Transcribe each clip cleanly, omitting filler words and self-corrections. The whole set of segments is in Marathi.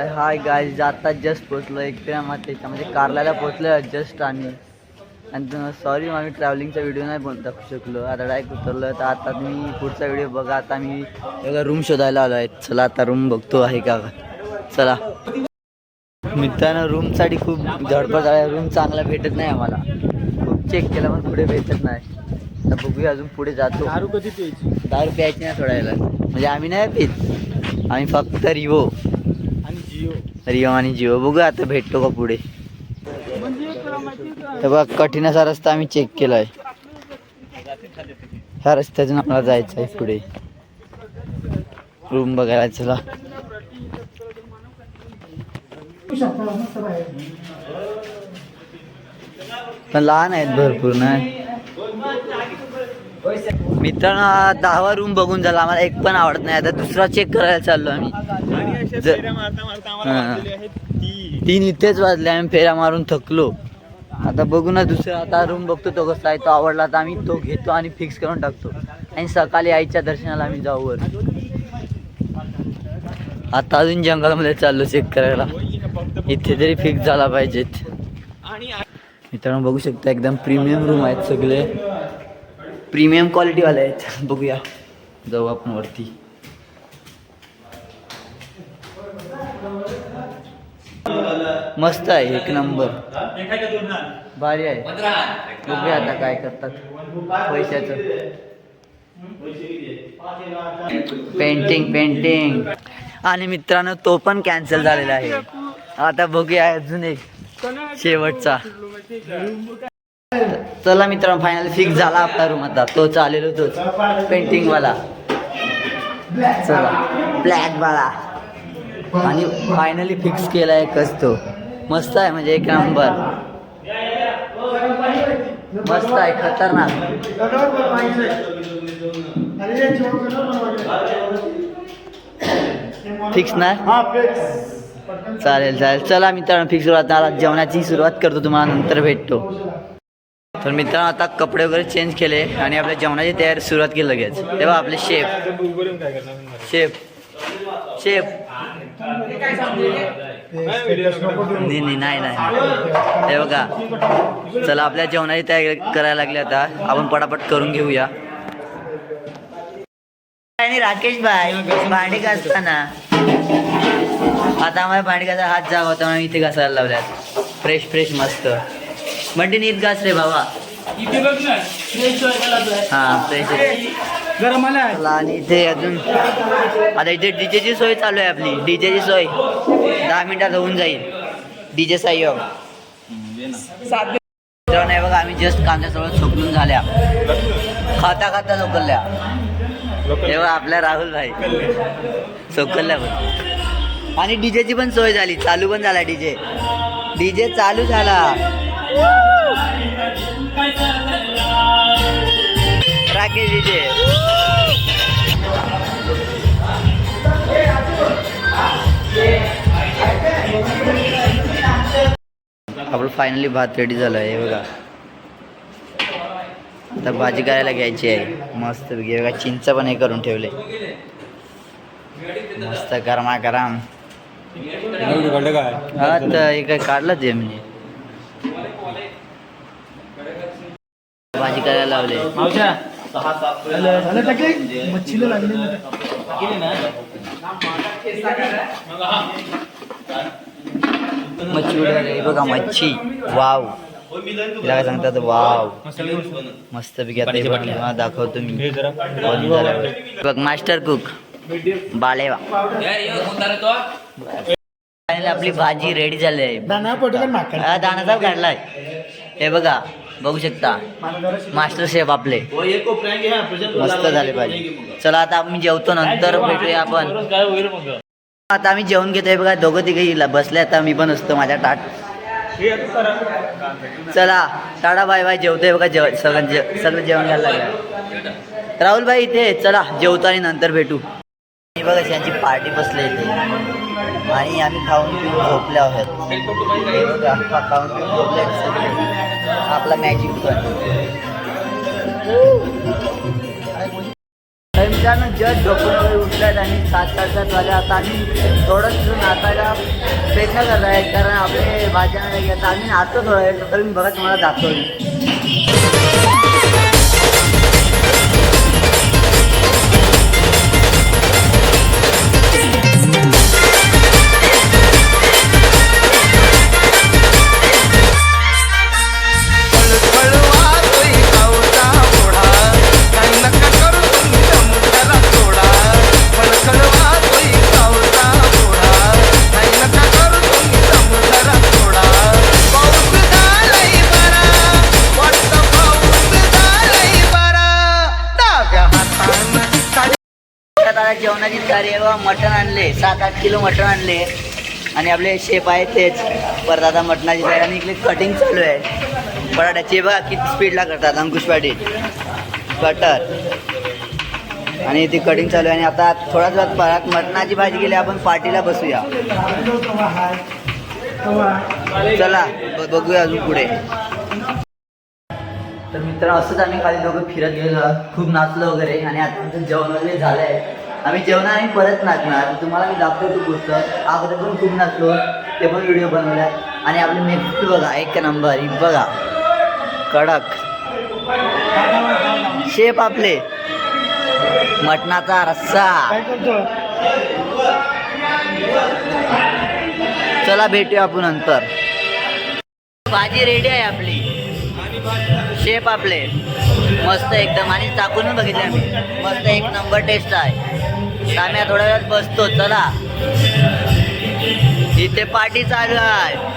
तर हाय गाईज, आता जस्ट पोचलो एकट्या मातेच्या म्हणजे कारल्याला पोचलो जस्ट. आणि सॉरी आम्ही ट्रॅव्हलिंगचा व्हिडिओ नाही दाखवू शकलो. आता डायरेक्ट उतरलो. तर आता तुम्ही पुढचा व्हिडिओ बघा. आता मी एका रूम शोधायला आलो आहे. चला आता रूम बघतो आहे का. चला मित्रांनो, रूमसाठी खूप धडपड आहे. रूम चांगला भेटत नाही आम्हाला. खूप चेक केला पण पुढे भेटत नाही. तर बघूया अजून पुढे जातो. दारू कधी प्यायची? दारू प्यायची नाही सोडायला. म्हणजे आम्ही नाही पित, आम्ही फक्त रिवो आणि जिओ बघूया आता भेटतो का पुढे. तर बघ कठीणाचा रस्ता आम्ही चेक केलाय. ह्या रस्त्यातून आम्हाला जायचं आहे पुढे रूम बघायला. चला पण लहान आहेत भरपूर नाही. मित्रांनो 10वा रूम बघून झाला. आम्हाला एक पण आवडत नाही. आता दुसरा चेक करायला चाललो आम्ही. 3 इथेच वाजले. आम्ही फेऱ्या मारून थकलो. आता बघू ना दुसरा. आता रूम बघतो तो कसा आहे. तो आवडला तर आम्ही तो घेतो आणि फिक्स करून टाकतो. आणि सकाळी आईच्या दर्शनाला आम्ही जाऊ वर. आता अजून जंगलामध्ये चाललो चेक करायला. इथे तरी फिक्स झाला पाहिजेत. मित्रांनो बघू शकता एकदम प्रीमियम रूम आहेत. सगळे प्रीमियम क्वालिटीवाले आहेत. बघूया जाऊ आपण वरती. मस्त आहे, एक नंबर भारी आहे. बघूया आता काय करतात पैशाचं. पेंटिंग आणि मित्रांनो तो पण कॅन्सल झालेला आहे. आता बघूया अजून एक शेवटचा. चला मित्रांनो फायनल फिक्स झाला आपला रूम. आता तो चालेल होतोच पेंटिंगवाला. चला ब्लॅक वाला. आणि फायनली फिक्स केला एकच तो. मस्त आहे म्हणजे एक नंबर. मस्त आहे, खतरनाक. फिक्स ना? चालेल. चला मित्रांनो फिक्स. सुरुवात जेवणाची सुरुवात करतो. तुम्हाला नंतर भेटतो. तर मित्रांनो आता कपडे वगैरे चेंज केले आणि आपल्या जेवणाची तयारी सुरुवात केली लगेच. तेव्हा आपले शेफ नाही हे बघा. चला आपल्या जेवणाची तयारी करायला लागली. आता आपण पटापट करून घेऊया. आणि राकेश भाई भांडी घासताना आता आम्हाला भांडी घासायला हात जागा होता म्हणून इथे घासायला लावल्यात. फ्रेश मस्त. म्हणजे नीट घास रे बाबा. हा फ्रेश गरम आला. आणि इथे अजून आता इथे डीजेची सोय चालू आहे. आपली डीजेची सोय 10 मिनिटात होऊन जाईल. डीजे सहयोग नाही बघा. आम्ही जस्ट कांद्यासोबत सोकलून झाल्या. खाता सोकलल्या. तेव्हा आपल्या राहुल भाई सोकलल्या पण. आणि डीजेची पण सोय झाली. चालू पण झाला डीजे चालू झाला. राकेश डीजे. आपलं फायनली भात रेडी झालं आहे बघा. आता भाजी करायला घ्यायची आहे. मस्त बघा चिंच पण हे करून ठेवले. मस्त गरमागरम. हा तर हे काय काढलं ते म्हणजे भाजी करायला लावले. मच्छीला लागले मच्छी वगैरे बघा. मच्छी वाव. तिला काय सांगतात वाव. मस्त पैकी दाखवतो मी. बघ मास्टर कुक बालेवा. आपली भाजी रेडी झाली आहे. दाणाचा काढलाय हे बघा. बघू शकता मास्टर शेफ आपले. मस्त झाले पाहिजे. चला आता आम्ही जेवतो. नंतर भेटूया आपण. आता आम्ही जेवण घेतोय बघा. दोघं तिघे बसले. आता मी पण असतो माझ्या ताट. चला टाटा बाय बाय. जेवतोय बघा. सगळं जेवण घ्यायला लागलं. राहुल भाई इथे चला जेवतो आणि नंतर भेटू. बघा त्यांची पार्टी बसली इथे. आणि आम्ही खाऊन पिऊन झोपले आहोत. खाऊन पिऊन झोपले सगळे. आपला मॅजिक पण मित्रांनो जस्ट झोपून वगैरे उठल्यात आणि 7:30 वाजले. आता आम्ही थोडंसं नाचायला प्रयत्न करत आहे कारण आपले भाज्या नाही घेतात. आम्ही नाचतो थोडा वेळ तर मी बघा तुम्हाला दाखवली. जेवणाची तयारी आहे. मटण आणले 7-8 किलो मटण आणले आणि आपले शेफ आहेत तेच. परत आता मटणाची तयारी आणि इकडे कटिंग चालू आहे बटाट्याची. बघा किती स्पीडला करतात अंकुश पाटील कटर. आणि ती कटिंग चालू आहे आणि आता थोड्याच वेळात परत मटणाची भाजी केली. आपण पार्टीला बसूया. चला बघूया अजून पुढे. तर मित्रांनो असंच आम्ही खाली दोघं फिरत गेलो, खूप नाचलो वगैरे आणि आता आमचं जेवण वगैरे झालं आहे. आम्ही जेवणार आणि परत नाचणार. तुम्हाला मी दाखवतो पुस्तक. अगोदर पण खूप नाचलो, ते पण व्हिडिओ बनवल्यात. आणि आपले मेथी बघा एक नंबर. ही बघा कडक शेप आपले मटणाचा रस्सा. चला भेटूया आपण नंतर. भाजी रेडी आहे आपली. शेप आपले मस्त एकदम आणि टाकून बघितले आम्ही मस्त एक नंबर टेस्ट आहे. आम्ही थोड्या वेळात बसतो. चला इथे पार्टी चालू आहे.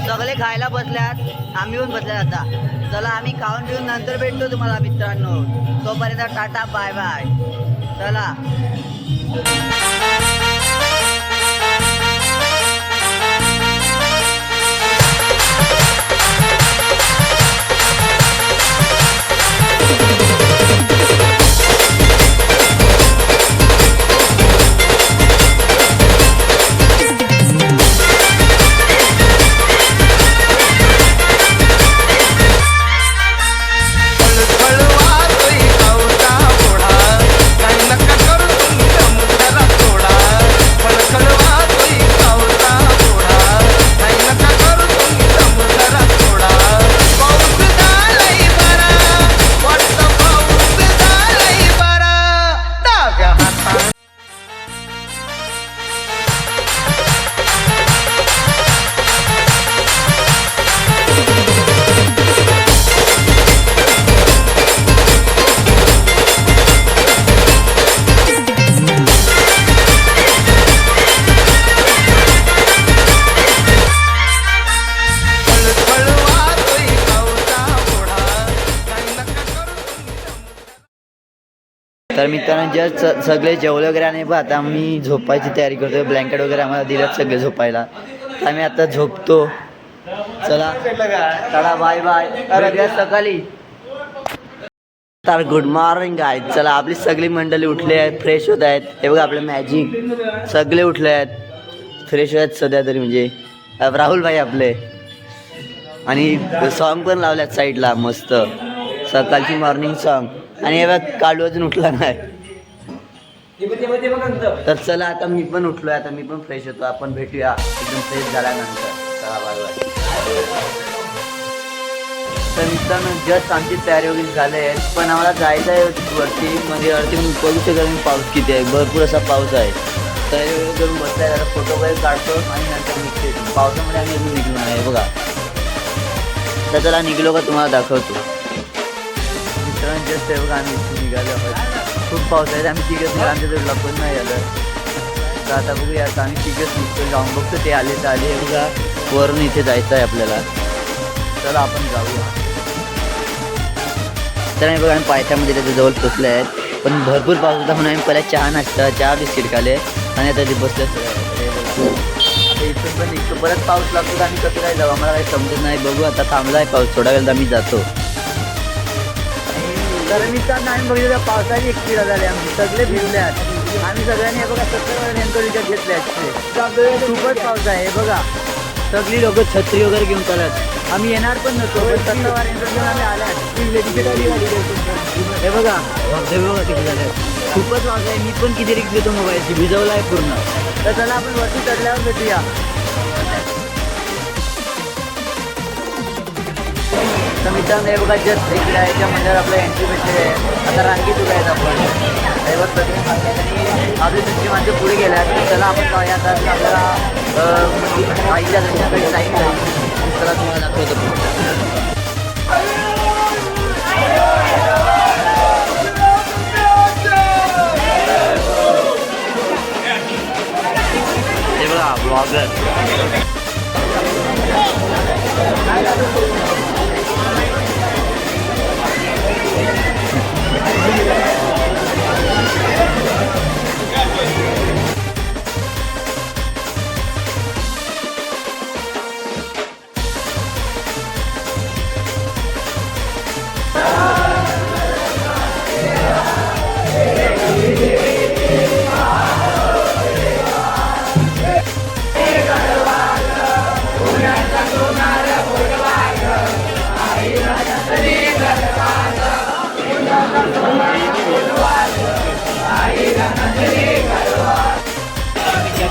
सगळे खायला बसल्यात, आम्ही पण बसल्यात आता. चला आम्ही खाऊन पिऊन नंतर भेटतो तुम्हाला मित्रांनो. तोपर्यंत टाटा बाय बाय. चला तर मित्रांनो जस्ट सगळे जेवले वगैरे आणि बघ आता मी झोपायची तयारी करतोय. ब्लँकेट वगैरे आम्हाला दिल्यात सगळे झोपायला. आम्ही आता झोपतो. चला टाटा बाय बाय. भेटूया सकाळी. तर गुड मॉर्निंग आहे. चला आपली सगळी मंडळी उठले आहेत, फ्रेश होत आहेत. हे बघा आपले मॅजिक सगळे उठले आहेत, फ्रेश आहेत सध्या तरी. म्हणजे राहुल भाई आपले आणि सॉन्ग पण लावल्यात साईडला मस्त सकाळची मॉर्निंग सॉन्ग. आणि हे बघ कालू अजून उठला नाही. तर चला आता मी पण उठलोय. आता मी पण फ्रेश होतो. आपण भेटूया एकदम फ्रेश झाल्यानंतर. चला बाय बाय. तर मित्रांनो जस्ट आमची तयारी वगैरे झाली आहे पण आम्हाला जायचं आहे वरती. म्हणजे वरती बघू शकता मी पाऊस किती आहे. भरपूर असा पाऊस आहे. तयारी वगैरे करून बसलाय. जरा फोटो वगैरे काढतो आणि नंतर निघते. पावसामुळे आम्ही अजून निघणार आहे बघा. तर चला निघलो का तुम्हाला दाखवतो. मित्रांनो जस्ट आहे बघा आम्ही इथून निघालो आहोत. खूप पाऊस आहे. आम्ही तिघच निघालो. आमच्या जर लपून नाही झालं तर आता बघूया. आता आम्ही तिघच निघतो. जाऊन बघतो ते आले तर आले. बघा वरून इथे जायचं आहे आपल्याला. चला आपण जाऊया. तर आम्ही बघा आम्ही पायथ्यामध्ये त्याच्या जवळ पोचले आहेत. पण भरपूर पाऊस होता म्हणून आम्ही पहिला चहा नाश्ता चहा बिस्किट खाले आणि आता ते बसले सगळं. आता इथून पण निघतो. परत पाऊस लागतो तर आम्ही कसं काय जाऊ आम्हाला काही समजत नाही. बघू आता थांबला आहे पाऊस. थोडा वेळ आम्ही जातो. तर मित्रांनो आम्ही बघितलं पावसाची एक किडा झाली. आमची सगळे भिजले आहेत. आम्ही सगळ्यांनी हे बघा 70 रेनकोट विकत घेतले असते. खूपच पाऊस आहे हे बघा. सगळी लोक छत्री वगैरे घेऊन चालत. आम्ही येणार पण नव्हतो पण 70 रेनकोट घेऊन आम्ही आल्यात. हे बघा किती झाले. खूपच पाऊस आहे. मी पण किती रिक्स घेतो मोबाईलची, भिजवला आहे पूर्ण. तर चला आपण वरती चढल्यावर भेटूया. तर मित्रांनो हे बघा जस्ट इकडे आहे त्या मंदिरात आपलं एंट्री भेटले आहे. आता रांगेत उभे आहेत आपण. हे बघ सगळे आपली दुसरी माणसं पुढे गेल्या. तर चला आपण जाऊया. आता आपल्याला आईच्या दर्शनासाठी टाईम जाईल. चला तुम्हाला दाखवतो. हे बघा ब्लॉगर.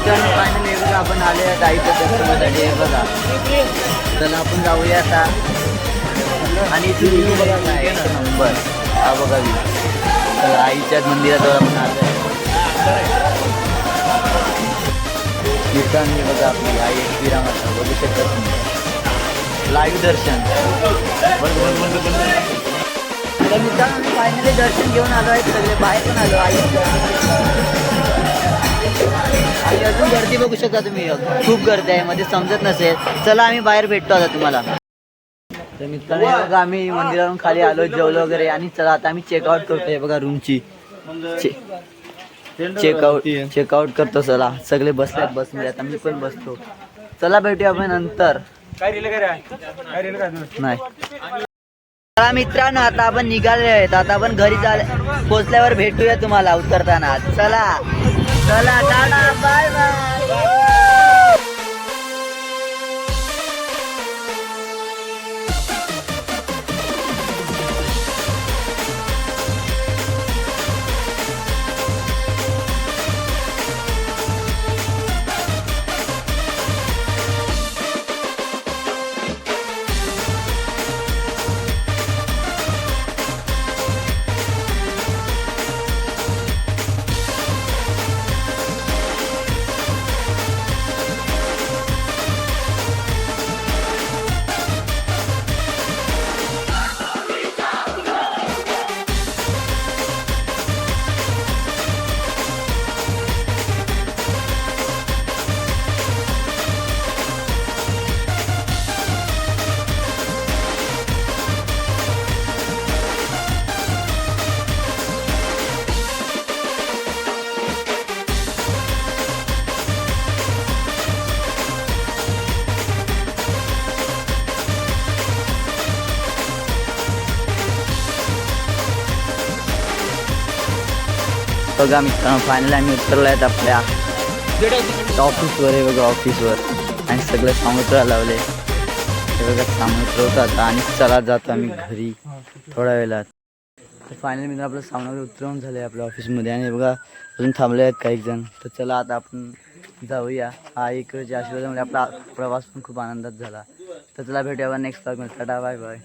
फायनली बघा आपण आले आहेत आईच्या दर्शनासाठी. हे बघा चला आपण जाऊया आता. आणि इथे बघा नंबर हा बघा चला आईच्याच मंदिराजवळ आपण आलो आहे. बघा आपली आई विरामाता बघू शकतात तुम्ही. लाईव्ह दर्शन. तर मित्रांनो फायनली दर्शन घेऊन आलो आहे. सगळे बाहेर पण आलो आई. आणि अजून गर्दी बघू शकता तुम्ही. खूप गर्दी आहे मध्ये समजत नसेल. चला आम्ही बाहेर भेटतो आता तुम्हाला. तर मित्रांनो बघा आम्ही मंदिरावरून खाली आलो जेवलो वगैरे. आणि चला आता आम्ही चेकआउट करतोय बघा रूमची. चेकआउट करतो. चला सगळे बसल्यात बसमध्ये. आता मी पण बसतो. चला भेटूया आपण नंतर. नाही चला मित्रांनो आता आपण निघाले आहेत. आता आपण घरी पोचल्यावर भेटूया तुम्हाला उतरताना. चला चला टाटा बाय बाय. बघा मित्रांनो फायनली आम्ही उतरलो आहेत आपल्या ऑफिसवर. आहे बघा ऑफिसवर. आणि सगळं सामुद्र लावले. हे बघा सामुद्र होतं आता. आणि चला जातो आम्ही घरी थोड्या वेळात. तर फायनली मित्र आपलं सामना उतरवून झालं आहे आपल्या ऑफिसमध्ये. आणि बघा अजून थांबले आहेत काही जण. तर चला आता आपण जाऊया. हा इकडचे आशीर्वादामुळे आपला प्रवास पण खूप आनंदात झाला. तर चला भेटूया नेक्स्ट ब्लॉगमध्ये. Tata bye bye.